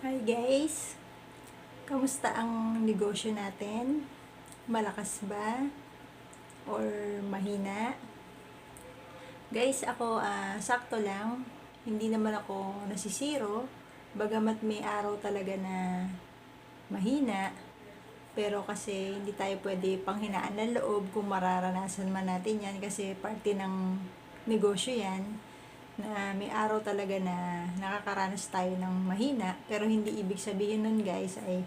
Hi guys! Kamusta ang negosyo natin? Malakas ba? Or mahina? Guys, ako sakto lang. Hindi naman ako nasisiro. Bagamat may araw talaga na mahina. Pero kasi hindi tayo pwede panghinaan ng loob kung mararanasan man natin yan. Kasi parte ng negosyo yan na may araw talaga na nakakaranas tayo ng mahina, pero hindi ibig sabihin nun guys ay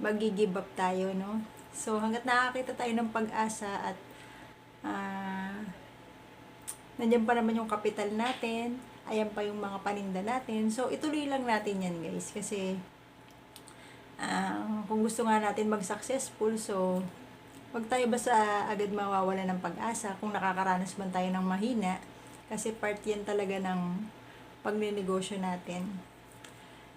mag-give up tayo, no? So hanggat nakakita tayo ng pag-asa at nandiyan pa naman yung kapital natin, ayan pa yung mga paninda natin, so ituloy lang natin yan guys, kasi kung gusto nga natin mag-successful, so wag tayo basta agad mawawala ng pag-asa kung nakakaranas man tayo ng mahina, kasi part yan talaga ng pagnenegosyo natin.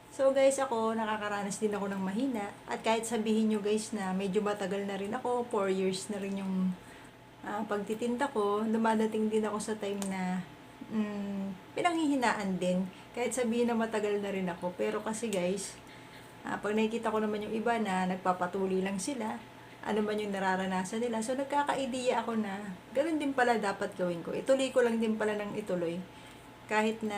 So guys, ako nakakaranas din ako ng mahina, at kahit sabihin nyo guys na medyo matagal na rin ako, 4 years na rin yung pagtitinda ko, dumadating din ako sa time na pinanghihinaan din, kahit sabihin na matagal na rin ako. Pero kasi guys, pag nakikita ko naman yung iba na nagpapatuloy lang sila, ano man yung nararanasan nila, so nagkaka-idea ako na ganun din pala dapat gawin ko. Ituloy ko lang din pala ng ituloy, kahit na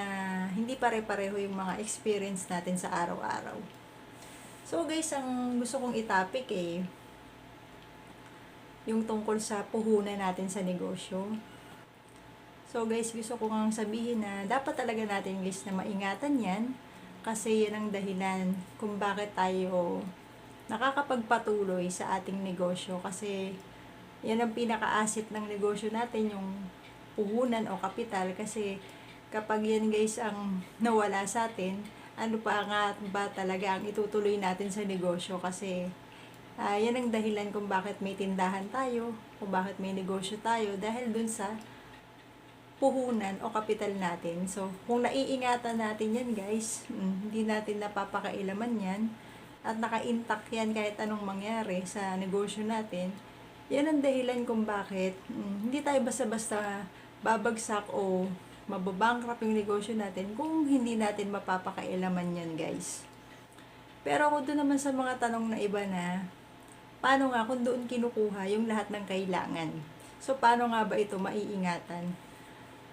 hindi pare-pareho yung mga experience natin sa araw-araw. So guys, ang gusto kong itapik yung tungkol sa puhunan natin sa negosyo. So guys, gusto ko ngang sabihin na dapat talaga natin guys na maingatan yan, kasi yan ang dahilan kung bakit tayo nakakapagpatuloy sa ating negosyo, kasi yan ang pinaka-asset ng negosyo natin, yung puhunan o kapital. Kasi kapag yan guys ang nawala sa atin, ano pa nga ba talaga ang itutuloy natin sa negosyo? Kasi yan ang dahilan kung bakit may tindahan tayo, kung bakit may negosyo tayo, dahil dun sa puhunan o kapital natin. So kung naiingatan natin yan guys, hindi natin napapakailaman yan, at naka-intact yan kahit anong mangyari sa negosyo natin, yan ang dahilan kung bakit hindi tayo basta-basta babagsak o mababankrupt yung negosyo natin kung hindi natin mapapakailaman yan guys. Pero ako doon naman sa mga tanong na iba na, paano nga kung doon kinukuha yung lahat ng kailangan? So paano nga ba ito maiingatan?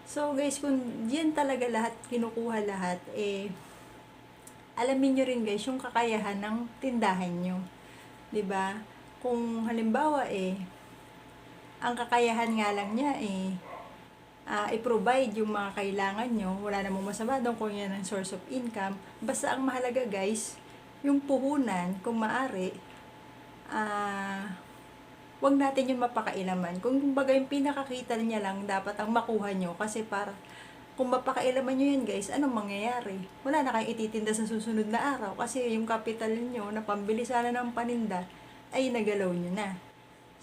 So guys, kung yan talaga lahat, kinukuha lahat, alamin nyo rin guys yung kakayahan ng tindahan nyo. 'Di ba? Kung halimbawa ang kakayahan nga lang niya i-provide yung mga kailangan nyo, wala namang masama doon kung yan ang source of income. Basta ang mahalaga guys, yung puhunan, kung maari, wag natin yung mapakailaman. Kung baga yung pinakakita niya lang dapat ang makuha nyo, kasi para kung mapakailaman nyo yan guys, anong mangyayari? Wala na kayong ititinda sa susunod na araw, kasi yung capital nyo na pambili sana ng paninda ay nagalaw nyo na.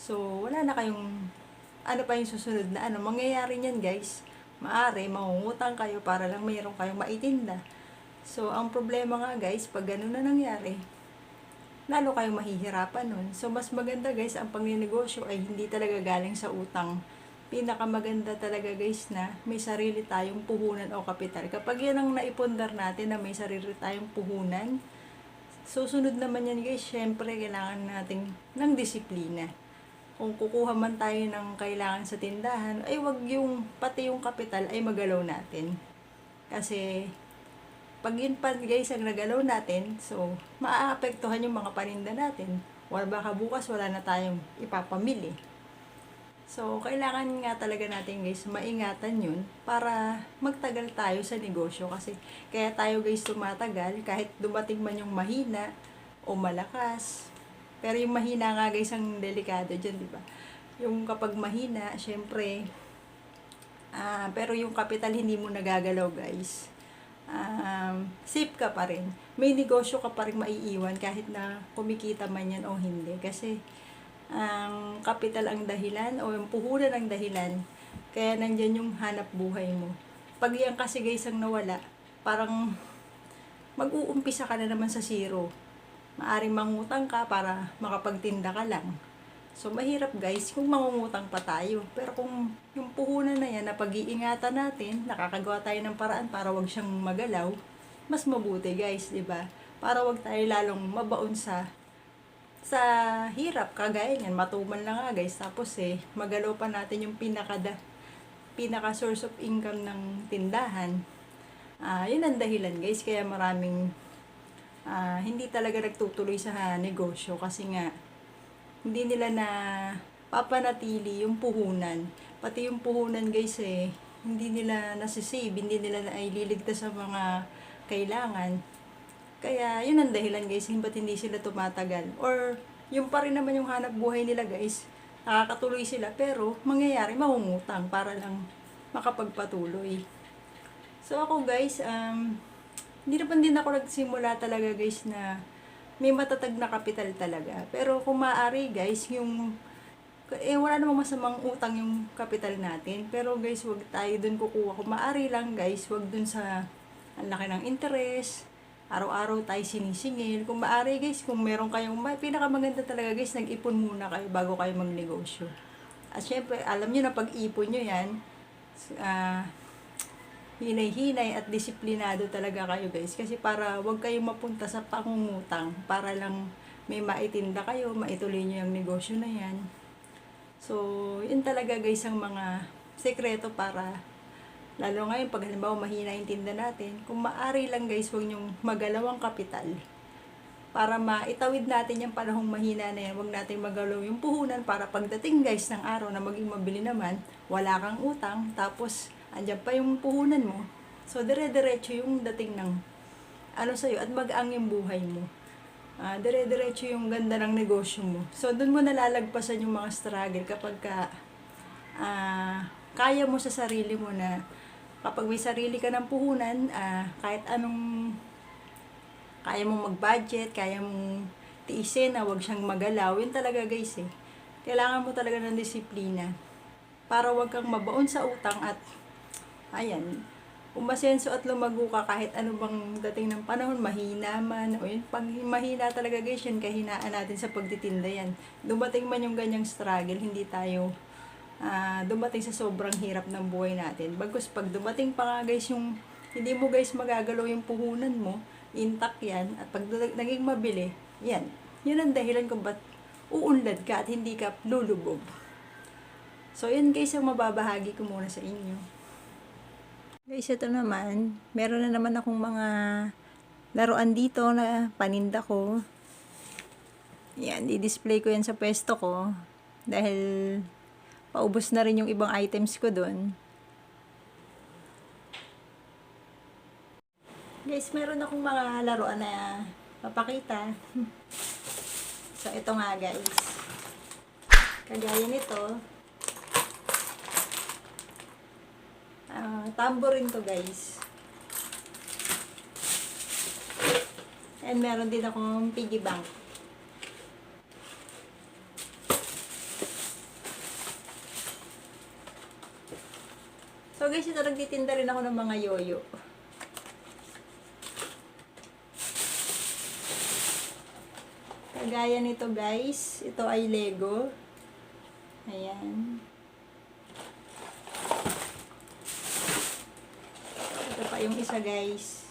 So wala na kayong ano pa yung susunod na ano mangyayari niyan guys. Maari mangungutang kayo para lang mayroon kayong maitinda. So ang problema nga guys, pag ganun na nangyari, lalo kayong mahihirapan nun. So mas maganda guys, ang pangnegosyo ay hindi talaga galing sa utang. Pinakamaganda talaga guys na may sarili tayong puhunan o kapital. Kapag yan ang naipundar natin na may sarili tayong puhunan, susunod naman yan guys, syempre kailangan natin ng disiplina. Kung kukuha man tayo ng kailangan sa tindahan, ay wag yung pati yung kapital ay magalaw natin. Kasi pag yun pa guys ang nagalaw natin, so maaapektuhan yung mga paninda natin. Wala baka bukas wala na tayong ipapamili. So, kailangan nga talaga natin guys, maingatan yun para magtagal tayo sa negosyo. Kasi kaya tayo guys tumatagal, kahit dumating man yung mahina o malakas. Pero yung mahina nga guys ang delikado dyan, di ba? Yung kapag mahina, syempre, pero yung kapital hindi mo nagagalaw guys. Safe ka pa rin. May negosyo ka pa rin maiiwan kahit na kumikita man yan o hindi. Kasi, ang kapital ang dahilan o yung puhunan ang dahilan, kaya nandyan yung hanap buhay mo. Pag yan kasi guys ang nawala, parang mag-uumpisa ka na naman sa zero. Maaring mangutang ka para makapagtinda ka lang. So mahirap guys kung mangungutang pa tayo. Pero kung yung puhunan na yan na pag-iingatan natin, nakakagawa tayo ng paraan para wag siyang magalaw, mas mabuti guys, di ba? para wag tayo lalong mabaon sa hirap. Kagaya niyan, matumal na nga guys, tapos magalaw pa natin yung pinaka source of income ng tindahan. Yun ang dahilan guys, kaya maraming hindi talaga nagtutuloy sa negosyo kasi nga hindi nila na papanatili yung puhunan. Pati yung puhunan guys hindi nila nasisave, hindi nila na ililigtas sa mga kailangan. Kaya yun ang dahilan guys, ba't hindi sila tumatagal. Or yung pa rin naman yung hanap buhay nila guys, nakakatuloy sila pero mangyayari mangungutang para lang makapagpatuloy. So ako guys, hindi naman din ako nagsimula talaga guys na may matatag na kapital talaga. Pero kung maaari guys, wala namang masamang utang yung kapital natin. Pero guys, wag tayo dun kukuha. Kung maaari lang guys, wag dun sa ang laki ng interest. Araw-araw tayo sinisingil. Kung maaari guys, kung meron kayong, pinakamaganda talaga guys, nag-ipon muna kayo bago kayo magnegosyo. At syempre, alam nyo na pag-ipon nyo yan, hinay-hinay at disiplinado talaga kayo guys. Kasi para wag kayong mapunta sa pangungutang, para lang may maitinda kayo, maituloy nyo yung negosyo na yan. So, yun talaga guys ang mga sekreto para lalo ngayon, pag halimbawa mahina yung tinda natin, kung maaari lang guys, huwag nyong magalawang kapital. Para maitawid natin yung panahong mahina na yan, huwag natin magalaw yung puhunan para pagdating guys ng araw na maging mabili naman, wala kang utang, tapos andyan pa yung puhunan mo. So, dire-diretso yung dating ng sa'yo at mag-ang yung buhay mo. Dire-diretso yung ganda ng negosyo mo. So, dun mo nalalagpasan yung mga struggle kapag kaya mo sa sarili mo na kapag may sarili ka ng puhunan, kahit anong kaya mong mag-budget, kaya mong tiisin na wag siyang magalaw, yun talaga guys Kailangan mo talaga ng disiplina para wag kang mabaon sa utang at umasenso at lumago ka kahit ano bang dating ng panahon, mahina man, o yun, pag mahina talaga guys, yun kahinaan natin sa pagtitinda yan. Dumating man yung ganyang struggle, hindi tayo dumating sa sobrang hirap ng buhay natin. Bagkus pag dumating pa nga guys yung hindi mo guys magagalaw yung puhunan mo, intact yan, at pag naging mabili, yan ang dahilan kung ba't uunlad ka at hindi ka lulubog. So yan guys ang mababahagi ko muna sa inyo. Guys, ito naman, meron na naman akong mga laruan dito na paninda ko. Yan, di-display ko yan sa pwesto ko dahil paubos na rin yung ibang items ko doon. Guys, meron akong mga laruan na papakita. So, ito nga guys. Kagaya nito. Tambourine to guys. And meron din akong piggy bank. So guys, ito nagtitinda rin ako ng mga yoyo. Kagaya nito guys, ito ay Lego. Ayan. Ito pa yung isa guys.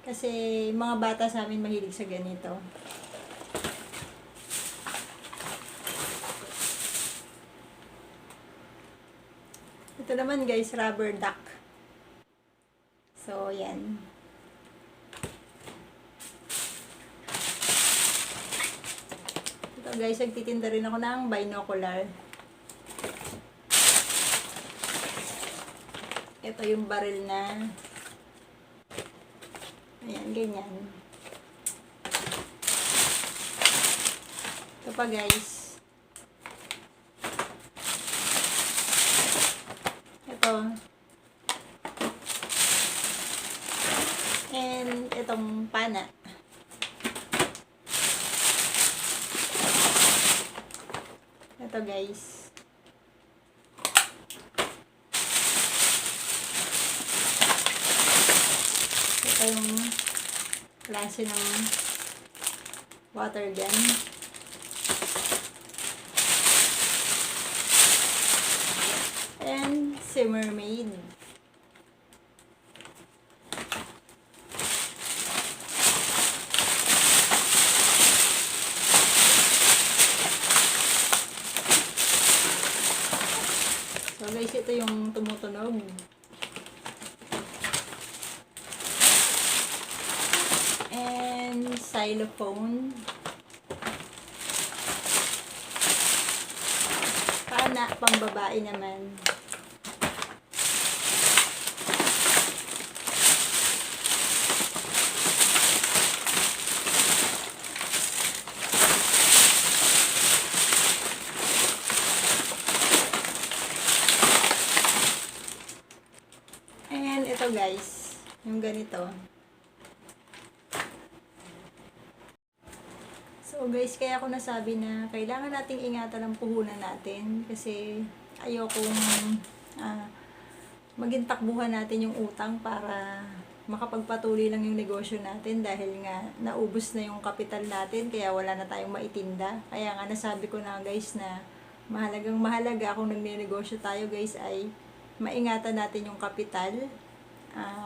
Kasi mga bata sa amin mahilig sa ganito. Ito naman guys, rubber duck. So, yan. Ito guys, nagtitinda rin ako ng binocular. Ito yung baril na. Ayan, ganyan. Ito pa guys. And itong pana. Ito guys. Ito yung klase ng water gun. And si mermaid. ito yung tumutunog. And xylophone. Pana, pambabae naman. And ito guys, yung ganito. So guys, kaya ako nasabi na kailangan nating ingatan ang puhunan natin kasi ayokong maging takbuhan natin yung utang para makapagpatuloy lang yung negosyo natin dahil nga naubos na yung kapital natin kaya wala na tayong maitinda. Kaya nga nasabi ko na guys na mahalaga kung nagnenegosyo tayo guys ay maingatan natin yung kapital.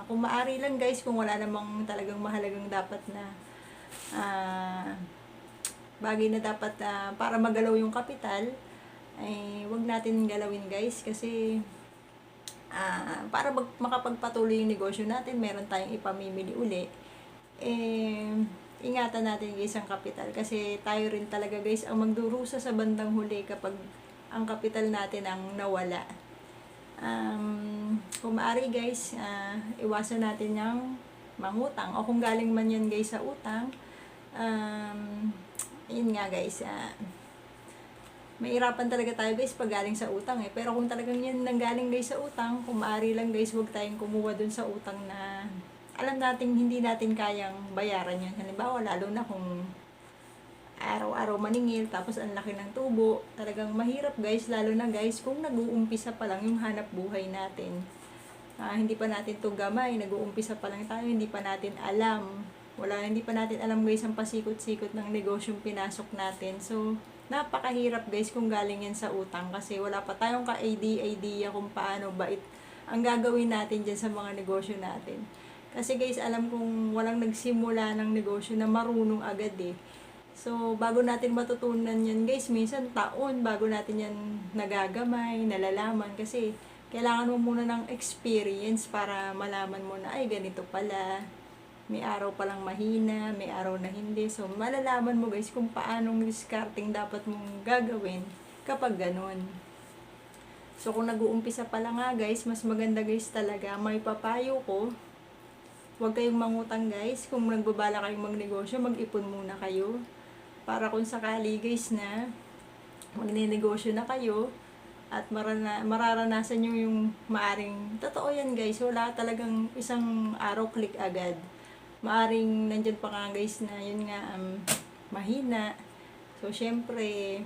Kung maari lang guys, kung wala namang talagang mahalagang dapat na bagay na dapat para magalaw yung kapital, ay wag natin galawin guys kasi para makapagpatuloy yung negosyo natin, meron tayong ipamimili uli, ingatan natin guys ang kapital kasi tayo rin talaga guys ang magdurusa sa bandang huli kapag ang kapital natin ang nawala. Kung maaari guys, iwasan natin yung mangutang o kung galing man yan guys sa utang, yun nga guys, mahirapan talaga tayo guys pag galing sa utang pero kung talagang yan nanggaling guys sa utang, kung maaari lang guys huwag tayong kumuha dun sa utang na alam natin hindi natin kayang bayaran yan. Halimbawa lalo na kung araw-araw maningil tapos ang laki ng tubo, talagang mahirap guys, lalo na guys kung nag-uumpisa pa lang yung hanap buhay natin. Hindi pa natin to gamay, nag-uumpisa pa lang tayo, hindi pa natin alam guys ang pasikot-sikot ng negosyong pinasok natin. So napakahirap guys kung galing yan sa utang kasi wala pa tayong ka-idea kung paano ang gagawin natin dyan sa mga negosyo natin. Kasi guys, alam kong walang nagsimula ng negosyo na marunong agad So, bago natin matutunan yan guys, minsan taon bago natin yan nagagamay, nalalaman kasi kailangan mo muna ng experience para malaman mo na ay ganito pala, may araw palang mahina, may araw na hindi. So, malalaman mo guys kung paanong discarding dapat mong gagawin kapag ganun. So, kung nag-uumpisa pa lang nga guys, mas maganda guys talaga, may papayo ko, huwag kayong mangutang guys. Kung nagbabala kayong magnegosyo, mag-ipon muna kayo. Para kung sakali guys na magne-negosyo na kayo at mararanasan nyo yung maaring, totoo yan guys, wala talagang isang araw click agad. Maaring nandyan pa nga guys na yun nga mahina. So syempre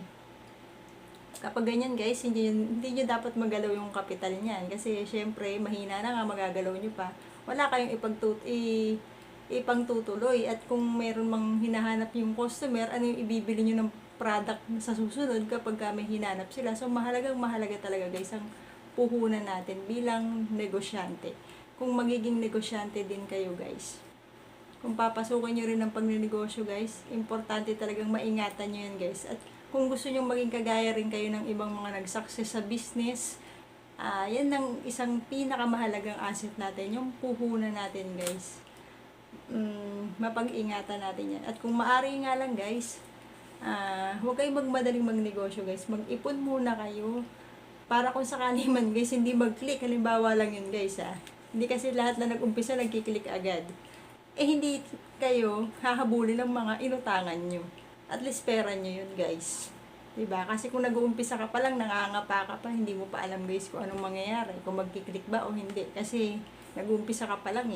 kapag ganyan guys, hindi nyo dapat magalaw yung kapital niyan kasi syempre mahina na nga, magagalaw nyo pa. Wala kayong ipangtutuloy at kung meron mang hinahanap yung customer, ano yung ibibili nyo ng product sa susunod kapag may hinanap sila. So mahalaga talaga guys ang puhunan natin bilang negosyante. Kung magiging negosyante din kayo guys, kung papasukan nyo rin ng pagnenegosyo guys, importante talagang maingatan nyo yan guys. At kung gusto nyo maging kagaya rin kayo ng ibang mga nag-success sa business, yan ang isang pinakamahalagang asset natin, yung puhunan natin guys. Mapag-ingatan natin yan. At kung maari nga lang guys, huwag kayong magmadaling magnegosyo guys, mag-ipon muna kayo para kung sakali man guys hindi mag-click. Halimbawa lang yun guys hindi kasi lahat na nag-umpisa nagkiklik agad, hindi kayo hahabulin ng mga inutangan nyo. At least pera nyo yun guys, diba? Kasi kung nag-uumpisa ka pa lang, nangangapa ka pa, hindi mo pa alam guys kung anong mangyayari, kung magkiklik ba o hindi, kasi nag-uumpisa ka pa lang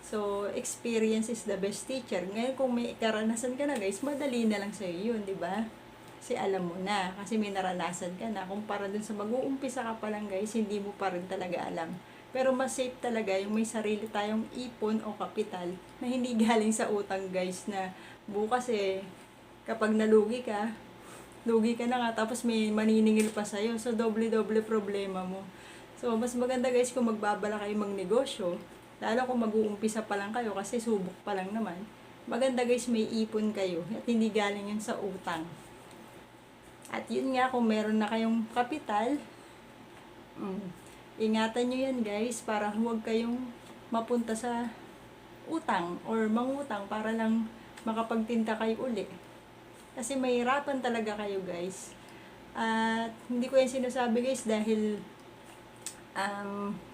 So, experience is the best teacher. Ngayon, kung may karanasan ka na guys, madali na lang sa'yo yun, di ba? Kasi alam mo na, kasi may naranasan ka na. Kumpara dun sa mag-uumpisa ka pa lang guys, hindi mo pa rin talaga alam. Pero mas safe talaga yung may sarili tayong ipon o kapital na hindi galing sa utang guys, na bukas kapag nalugi ka na nga, tapos may maniningil pa sa'yo. So, doble-doble problema mo. So, mas maganda guys kung magbabala kayo magnegosyo, lalo kung mag-uumpisa pa lang kayo kasi subok pa lang naman, maganda guys may ipon kayo at hindi galing yun sa utang. At yun nga, kung meron na kayong kapital, Mm. Ingatan nyo yan guys, para huwag kayong mapunta sa utang or mangutang para lang makapagtinda kayo uli. Kasi mahirapan talaga kayo guys. At hindi ko yan sinasabi guys dahil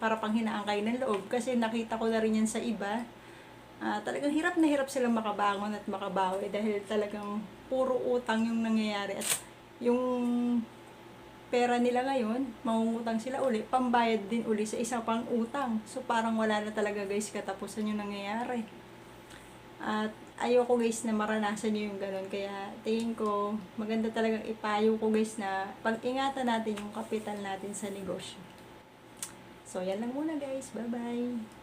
para panghinaan kayo ng loob. Kasi nakita ko na rin yan sa iba. Talagang hirap na hirap silang makabangon at makabawi dahil talagang puro utang yung nangyayari. At yung pera nila ngayon, mangungutang sila uli, pambayad din uli sa isa pang utang. So parang wala na talaga guys katapusan yung nangyayari. At ayoko guys na maranasan nyo yung ganun. Kaya tingin ko, maganda talagang ipayo ko guys na pag-ingatan natin yung kapital natin sa negosyo. So yan lang muna guys. Bye bye!